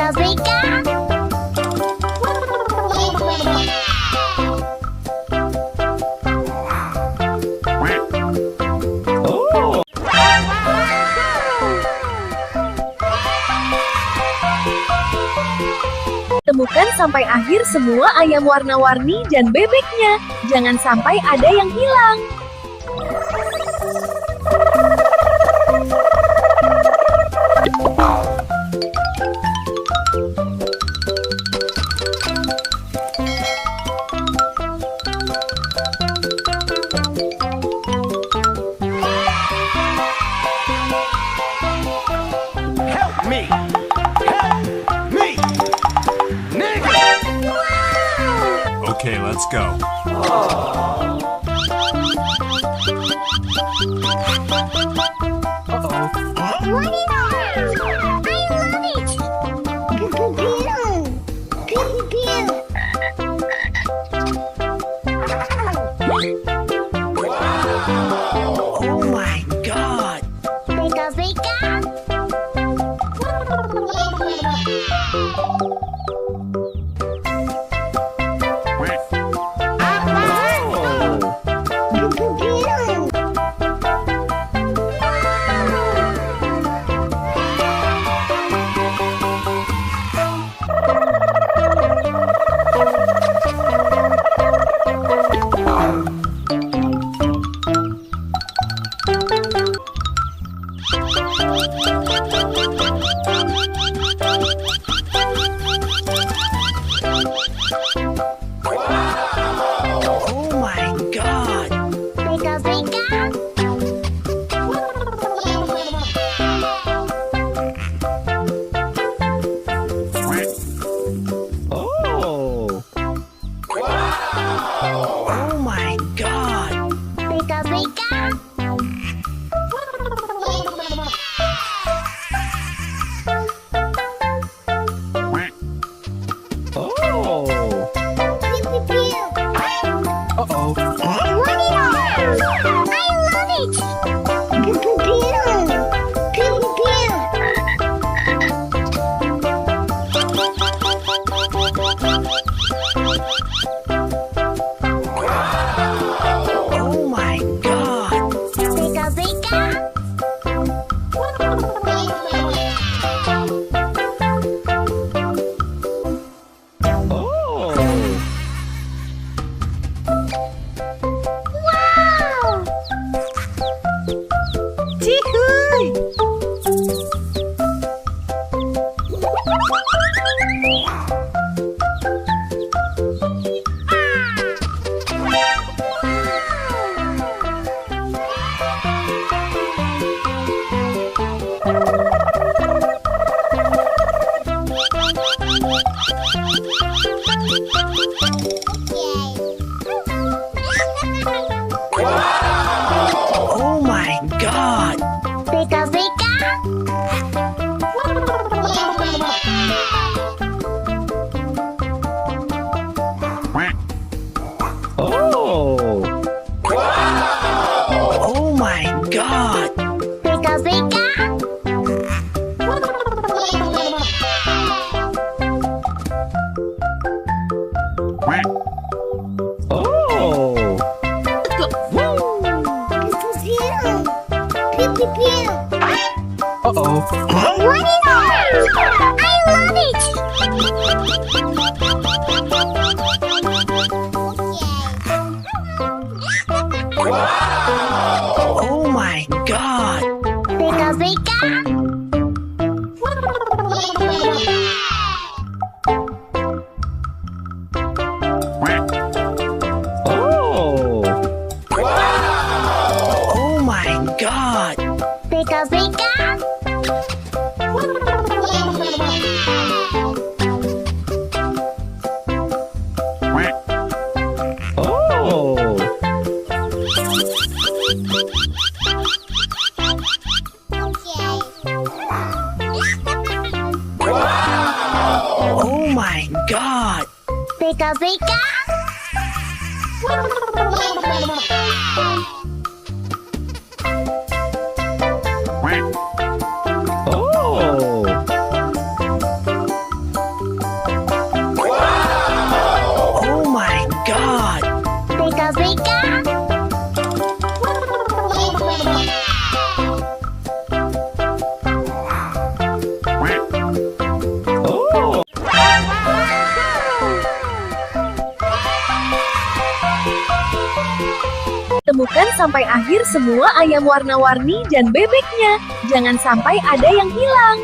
Beka-beka. Temukan sampai akhir semua ayam warna-warni dan bebeknya. Jangan sampai ada yang hilang. Help me! Help me! Nigga! Okay, let's go. Oh my god! Beka-beka. Oh my god! Beka-beka. Oh! Oh my god! Beka-beka. Oh! Uh-oh. Oh my god! Oh! Oh my god! Oh! Oh my god! Oh! Uh-oh. Oh my god! Oh! Oh my god! Oh! Oh my god! Beka-beka. Oh! temukan sampai akhir semua ayam warna-warni dan bebeknya. Jangan sampai ada yang hilang.